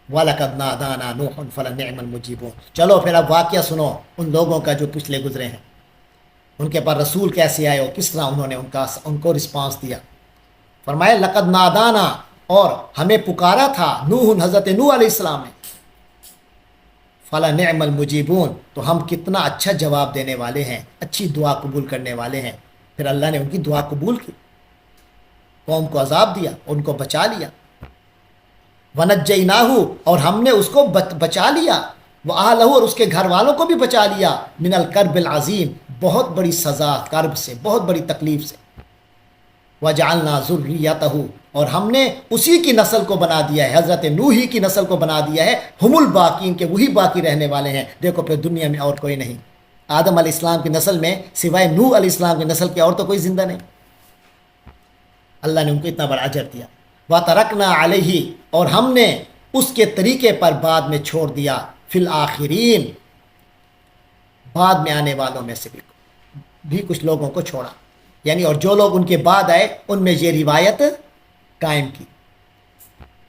وَلَقَدْ نَادَانَا نُوحٌ فَلَنِعْمَ الْمُجِيبُونَ۔ چلو پھر اب واقعہ سنو ان لوگوں کا جو پچھلے گزرے ہیں، ان کے پاس رسول کیسے آئے اور کس طرح انہوں نے ان کو رسپانس دیا۔ فرمایا لقد نادانا، اور ہمیں پکارا تھا نوح، حضرت نوح علیہ السلام نے، فَلَنِعْمَ الْمُجِيبُونَ، تو ہم کتنا اچھا جواب دینے والے ہیں، اچھی دعا قبول کرنے والے ہیں۔ پھر اللہ نے ان کی دعا قبول کی، قوم کو عذاب دیا، ان کو بچا لیا۔ وَنَجَّيْنَاهُ، اور ہم نے اس کو بچا لیا، وَأَهْلَهُ، اور اس کے گھر والوں کو بھی بچا لیا، من الکرب العظیم، بہت بڑی سزا، کرب سے، بہت بڑی تکلیف سے۔ وَجَعَلْنَا ذُرِّيَّتَهُ، اور ہم نے اسی کی نسل کو بنا دیا ہے، حضرت نوح ہی کی نسل کو بنا دیا ہے، ہم الباقین، کے وہی باقی رہنے والے ہیں۔ دیکھو پھر دنیا میں اور کوئی نہیں، آدم علیہ السلام کی نسل میں سوائے نوح علیہ السلام کی نسل کے اور تو کوئی زندہ نہیں۔ اللہ نے ان کو اتنا بڑا اجر دیا۔ وَتَرَكْنَا عَلَيْهِ، اور ہم نے اس کے طریقے پر بعد میں چھوڑ دیا، فی الآخرین، بعد میں آنے والوں میں سے بھی کچھ لوگوں کو چھوڑا، یعنی اور جو لوگ ان کے بعد آئے ان میں یہ روایت قائم کی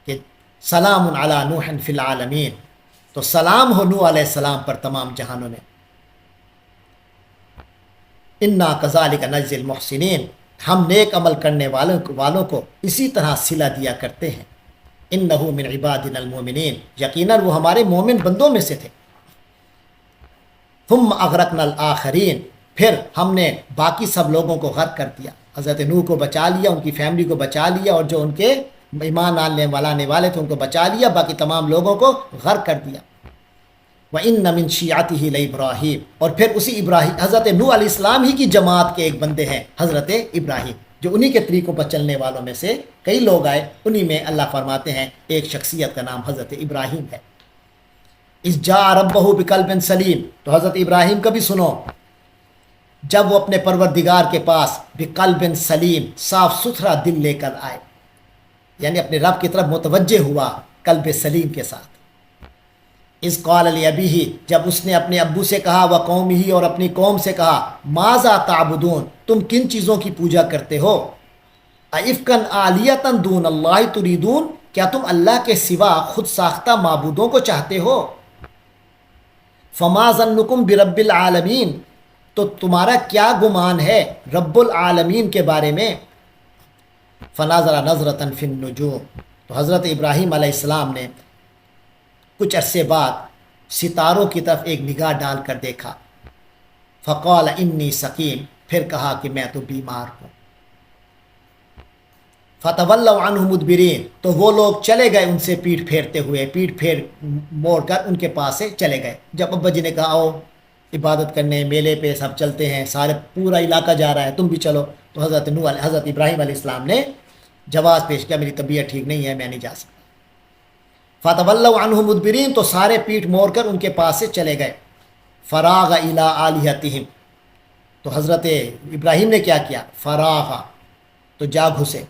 کہ سلام علی نوح فی العالمین، تو سلام ہو نوح علیہ السلام پر تمام جہانوں میں۔ انا کذالک نجزی المحسنین، ہم نیک عمل کرنے والوں کو اسی طرح صلہ دیا کرتے ہیں۔ انہ من عبادنا المؤمنین، یقیناً وہ ہمارے مومن بندوں میں سے تھے۔ ثم اغرقنا الآخرین، پھر ہم نے باقی سب لوگوں کو غرق کر دیا، حضرت نوح کو بچا لیا، ان کی فیملی کو بچا لیا، اور جو ان کے ایمان آنے والے تھے ان کو بچا لیا، باقی تمام لوگوں کو غرق کر دیا۔ وَإِنَّ مِن شِيعَتِهِ لَإِبْرَاهِيمَ، اور پھر اسی ابراہیم، حضرت نوح علیہ السلام ہی کی جماعت کے ایک بندے ہیں حضرت ابراہیم، جو انہی کے طریقوں پر چلنے والوں میں سے کئی لوگ آئے، انہی میں اللہ فرماتے ہیں ایک شخصیت کا نام حضرت ابراہیم ہے۔ اِذْ جَاءَ رَبَّهُ بِقَلْبٍ سلیم، تو حضرت ابراہیم کا بھی سنو، جب وہ اپنے پروردگار کے پاس بقلب سلیم، صاف ستھرا دل لے کر آئے، یعنی اپنے رب کی طرف متوجہ ہوا قلب سلیم کے ساتھ۔ اذ قال لأبیہ، جب اس نے اپنے ابو سے کہا، وقومہ، اور اپنی قوم سے کہا، ماذا تعبدون، تم کن چیزوں کی پوجا کرتے ہو؟ ائفکا آلیۃ دون اللہ تریدون، کیا تم اللہ کے سوا خود ساختہ معبودوں کو چاہتے ہو؟ فما ظنکم برب العالمین، تو تمہارا کیا گمان ہے رب العالمین کے بارے میں؟ فنظر نظرۃ فی النجوم، تو حضرت ابراہیم علیہ السلام نے کچھ عرصے بعد ستاروں کی طرف ایک نگاہ ڈال کر دیکھا، فقال انی سقیم، پھر کہا کہ میں تو بیمار ہوں۔ فتولوا عنہ مدبرین، تو وہ لوگ چلے گئے ان سے پیٹھ پھیرتے ہوئے، پیٹھ پھیر موڑ کر ان کے پاس سے چلے گئے۔ جب ابا جی نے کہا آؤ عبادت کرنے، میلے پہ سب چلتے ہیں، سارے پورا علاقہ جا رہا ہے، تم بھی چلو، تو حضرت ابراہیم علیہ السلام نے جواز پیش کیا، میری طبیعت ٹھیک نہیں ہے، میں نہیں جا سکتا۔ فتولوا عنہ مدبرین، تو سارے پیٹھ موڑ کر ان کے پاس سے چلے گئے۔ فراغ الی آلہتہم، تو حضرت ابراہیم نے کیا کیا، فراغ، تو جا گھسے،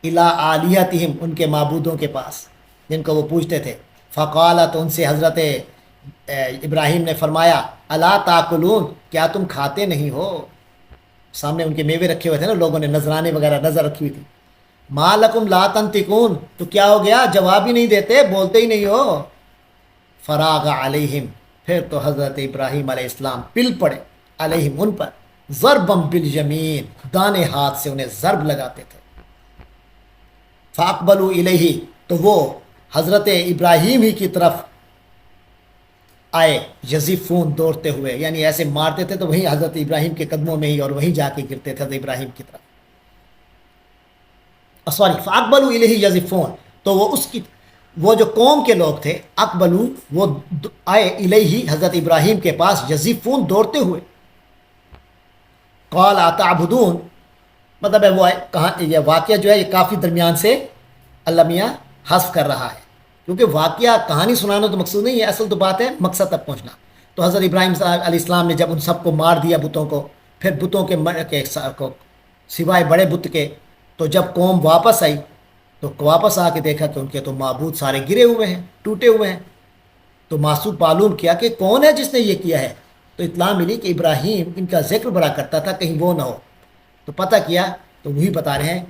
الی آلہتہم، ان کے معبودوں کے پاس جن کو وہ پوجتے تھے۔ فقال، تو ان سے حضرت ابراہیم نے فرمایا، الا تاکلون، کیا تم کھاتے نہیں ہو؟ سامنے ان کے میوے رکھے ہوئے تھے نا، لوگوں نے نذرانے وغیرہ نظر رکھی ہوئی تھی۔ ما لکم لا تنطقون، تو کیا ہو گیا، جواب ہی نہیں دیتے، بولتے ہی نہیں ہو۔ فراغ علیہم، پھر تو حضرت ابراہیم علیہ السلام پل پڑے، علیہم، ان پر، ضربم بالیمین، دانے ہاتھ سے انہیں ضرب لگاتے تھے۔ فاقبلوا الیہ، تو وہ حضرت ابراہیم ہی کی طرف آئے، یزفون، دوڑتے ہوئے، یعنی ایسے مارتے تھے تو وہیں حضرت ابراہیم کے قدموں میں ہی، اور وہیں جا کے گرتے تھے حضرت ابراہیم کی طرف۔ فاقبلوا الیہ یزفون، تو وہ جو قوم کے لوگ تھے، اقبلوا، وہ آئے، الیہ، حضرت ابراہیم کے پاس، یزفون، دوڑتے ہوئے۔ قال اتعبدون، مطلب ہے وہ کہاں، یہ واقعہ جو ہے یہ کافی درمیان سے اللہ میاں حذف کر رہا ہے، کیونکہ واقعہ کہانی سنانا تو مقصود نہیں ہے، اصل تو بات ہے مقصد تک پہنچنا۔ تو حضرت ابراہیم علیہ السلام نے جب ان سب کو مار دیا، بتوں کو، پھر بتوں کے سوائے بڑے بت کے، تو جب قوم واپس آئی تو واپس آ کے دیکھا کہ ان کے تو معبود سارے گرے ہوئے ہیں، ٹوٹے ہوئے ہیں۔ تو معصوم معلوم کیا کہ کون ہے جس نے یہ کیا ہے، تو اطلاع ملی کہ ابراہیم ان کا ذکر بڑا کرتا تھا، کہیں وہ نہ ہو۔ تو پتہ کیا تو وہی بتا رہے ہیں،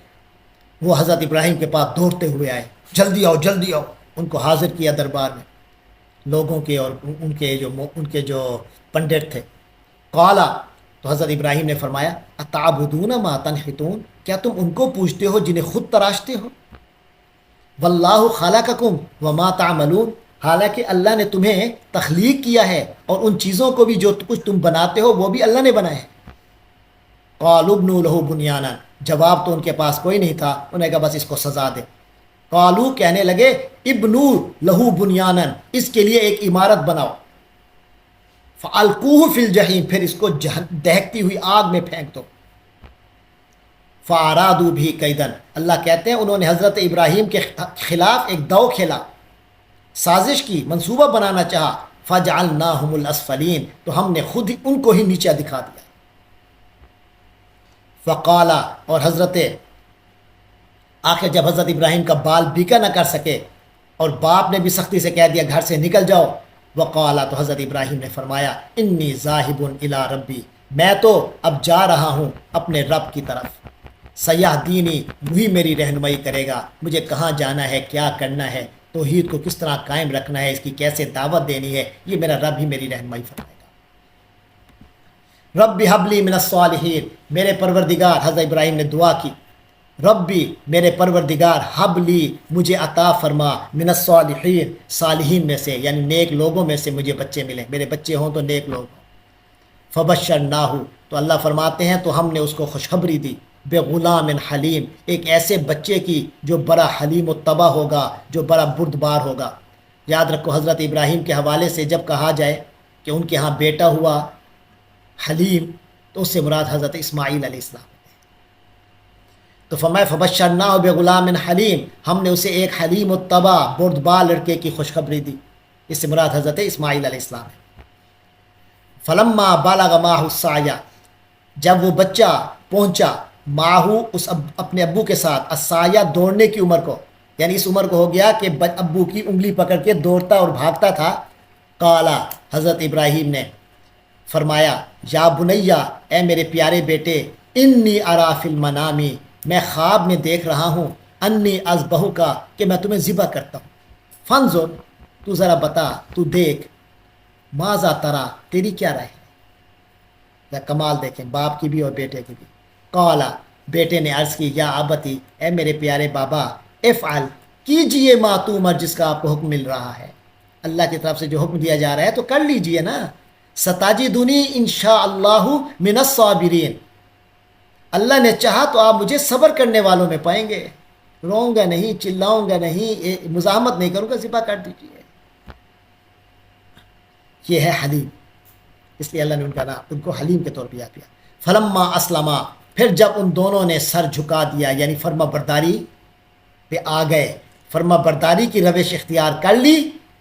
وہ حضرت ابراہیم کے پاس دوڑتے ہوئے آئے، جلدی آؤ جلدی آؤ، ان کو حاضر کیا دربار میں لوگوں کے اور ان کے جو پنڈت تھے. قالا، تو حضرت ابراہیم نے فرمایا اتعبدون ما تنحتون، کیا تم ان کو پوجتے ہو جنہیں خود تراشتے ہو؟ واللہ خلقکم وما تعملون، حالانکہ اللہ نے تمہیں تخلیق کیا ہے اور ان چیزوں کو بھی جو کچھ تم بناتے ہو وہ بھی اللہ نے بنائے ہیں. قالوا ابنوا له بنیانا، جواب تو ان کے پاس کوئی نہیں تھا، انہوں نے کہا بس اس کو سزا دے. قالوا، کہنے لگے ابنوا له بنیانا، اس کے لیے ایک عمارت بناؤ. فالقوه فی الجحیم، پھر اس کو دہکتی ہوئی آگ میں پھینک دو. فارادوا بھی کیدن، اللہ کہتے ہیں انہوں نے حضرت ابراہیم کے خلاف ایک دو کھیلا، سازش کی، منصوبہ بنانا چاہا. فجعلناہم الاسفلین، تو ہم نے خود ہی ان کو ہی نیچا دکھا دیا. فقالا، اور آخر جب حضرت ابراہیم کا بال بیکا نہ کر سکے اور باپ نے بھی سختی سے کہہ دیا گھر سے نکل جاؤ. وقالا، تو حضرت ابراہیم نے فرمایا انی ذاہب الی ربی، میں تو اب جا رہا ہوں اپنے رب کی طرف. سیہدینی، وہی میری رہنمائی کرے گا، مجھے کہاں جانا ہے، کیا کرنا ہے، توحید کو کس طرح قائم رکھنا ہے، اس کی کیسے دعوت دینی ہے، یہ میرا رب ہی میری رہنمائی فرمائے گا. رب حبلی من الصالحین، میرے پروردگار، حضرت ابراہیم نے دعا کی، ربی میرے پروردگار، حبلی مجھے عطا فرما، من الصالحین صالحین میں سے، یعنی نیک لوگوں میں سے مجھے بچے ملیں، میرے بچے ہوں تو نیک لوگ ہوں. فبشرناہ، تو اللہ فرماتے ہیں تو ہم نے اس کو خوشخبری دی، بغلام حلیم، ایک ایسے بچے کی جو بڑا حلیم و طبع ہوگا، جو بڑا بردبار ہوگا. یاد رکھو حضرت ابراہیم کے حوالے سے جب کہا جائے کہ ان کے ہاں بیٹا ہوا حلیم، تو اس سے مراد حضرت اسماعیل علیہ السلام. تو فرمایا فبشرناہ بغلام حلیم، ہم نے اسے ایک حلیم الطبع بردبار لڑکے کی خوشخبری دی، اس سے مراد حضرت اسماعیل علیہ السلام ہے. فلما بالغ معہ السعی، جب وہ بچہ پہنچا معہ اس اپنے ابو کے ساتھ، السعی دوڑنے کی عمر کو، یعنی اس عمر کو ہو گیا کہ ابو کی انگلی پکڑ کے دوڑتا اور بھاگتا تھا. قالا، حضرت ابراہیم نے فرمایا یا بنیا، اے میرے پیارے بیٹے، انی ارا فی المنامی، میں خواب میں دیکھ رہا ہوں، انی اذبحک، کہ میں تمہیں ذبح کرتا ہوں. فانظر، تو ذرا بتا، تو دیکھ، ماذا ترا، تیری کیا رائے ہے. یا کمال دیکھیں باپ کی بھی اور بیٹے کی بھی. قالا، بیٹے نے عرض کی یا ابتی، اے میرے پیارے بابا، افعل، کیجئے ما تؤمر، جس کا آپ کو حکم مل رہا ہے. اللہ کی طرف سے جو حکم دیا جا رہا ہے تو کر لیجئے نا. ستجدنی انشاءاللہ من الصابرین، اللہ نے چاہا تو آپ مجھے صبر کرنے والوں میں پائیں گے. روؤں گا نہیں، چلاؤں گا نہیں، مزاحمت نہیں کروں گا، ذبح کر دیجیے. یہ ہے حلیم، اس لیے اللہ نے ان کا نام ان کو حلیم کے طور پہ یاد کیا. فلما اسلما، پھر جب ان دونوں نے سر جھکا دیا، یعنی فرما برداری پہ آ گئے، فرما برداری کی روش اختیار کر لی.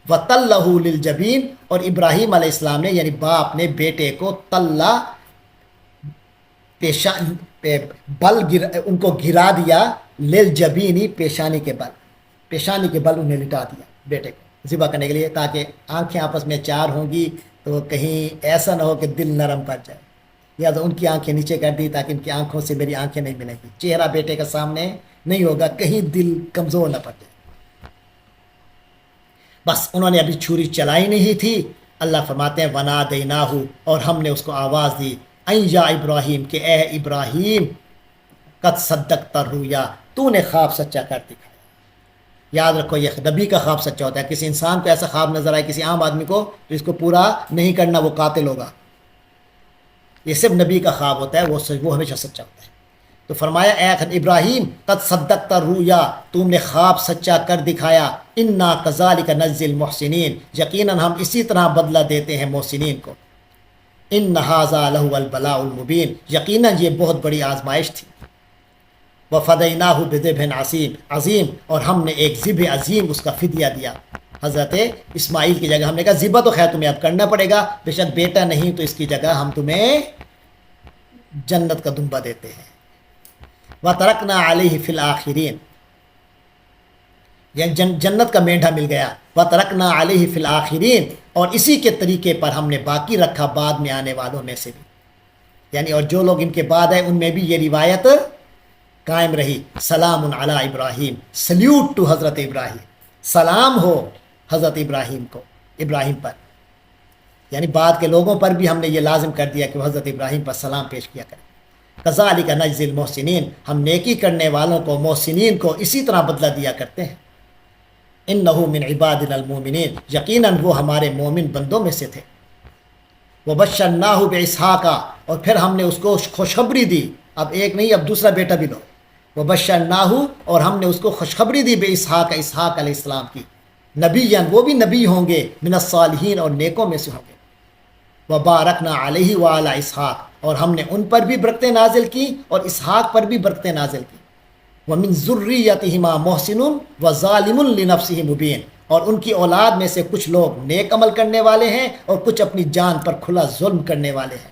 وَتَلَّهُ لِلْجَبِينِ، اور ابراہیم علیہ السلام نے یعنی باپ نے بیٹے کو تلّا بل ان کو گرا دیا، للجبینی پیشانی کے بل، پیشانی کے بل انہیں لٹا دیا بیٹے کو ذبح کرنے کے لیے، تاکہ آنکھیں آپس میں چار ہوں گی تو کہیں ایسا نہ ہو کہ دل نرم پڑ جائے. یا تو ان کی آنکھیں نیچے کر دی تاکہ ان کی آنکھوں سے میری آنکھیں نہیں ملیں گی، چہرہ بیٹے کا سامنے نہیں ہوگا، کہیں دل کمزور نہ پڑ جائے. بس انہوں نے ابھی چھری چلائی نہیں تھی. اللہ فرماتے ہیں وَنَادَيْنَاهُ، اور ہم نے اس کو آواز دی، اَن یا ابراہیم، کہ اے ابراہیم، قد صدقت الرؤیا، تو نے خواب سچا کر دکھایا. یاد رکھو یہ نبی کا خواب سچا ہوتا ہے. کسی انسان کو ایسا خواب نظر آئے کسی عام آدمی کو تو اس کو پورا نہیں کرنا، وہ قاتل ہوگا. یہ صرف نبی کا خواب ہوتا ہے، وہ ہمیشہ سچا ہوتا ہے. تو فرمایا اے ابراہیم، قد صدقت الرؤیا، تم نے خواب سچا کر دکھایا. انا کذالک نجزی المحسنین، یقیناً ہم اسی طرح بدلہ دیتے ہیں محسنین کو. ان ھذا لہو البلاء المبین، یقیناً یہ بہت بڑی آزمائش تھی. وفدیناہ بذبح عظیم، اور ہم نے ایک ذبح عظیم اس کا فدیہ دیا. حضرت اسماعیل کی جگہ ہم نے کہا ذبح تو خیر تمہیں اب کرنا پڑے گا، بے شک بیٹا نہیں تو اس کی جگہ ہم تمہیں جنت کا دمبا دیتے ہیں. وَتَرَكْنَا عَلَيْهِ فِي الْآخِرِينَ، یعنی جنت کا مینڈھا مل گیا. وَتَرَكْنَا عَلَيْهِ فِي الْآخِرِينَ، اور اسی کے طریقے پر ہم نے باقی رکھا بعد میں آنے والوں میں سے بھی، یعنی اور جو لوگ ان کے بعد آئے ان میں بھی یہ روایت قائم رہی. سلام علی ابراہیم، سلیوٹ ٹو حضرت ابراہیم، سلام ہو حضرت ابراہیم کو، ابراہیم پر، یعنی بعد کے لوگوں پر بھی ہم نے یہ لازم کر دیا کہ وہ حضرت ابراہیم پر سلام پیش کیا کریں۔ کذالک نجزی المحسنین، ہم نیکی کرنے والوں کو، محسنین کو اسی طرح بدلہ دیا کرتے ہیں۔ انہ من عبادنا المومنین، یقیناً وہ ہمارے مومن بندوں میں سے تھے۔ وبشرناہ باسحاق، اور پھر ہم نے اس کو خوشخبری دی، اب ایک نہیں اب دوسرا بیٹا بھی لو۔ وبشرناہ، اور ہم نے اس کو خوشخبری دی باسحاق، اسحاق علیہ السلام کی، نبیًا، وہ بھی نبی ہوں گے، من الصالحین، اور نیکوں میں سے ہوں گے۔ وبارکنا علیہ وعلی اسحاق، اور ہم نے ان پر بھی برکتیں نازل کی اور اسحاق پر بھی برکتیں نازل کی۔ ومن ذریتہما محسن وظالم لنفسہ مبین، اور ان کی اولاد میں سے کچھ لوگ نیک عمل کرنے والے ہیں اور کچھ اپنی جان پر کھلا ظلم کرنے والے ہیں۔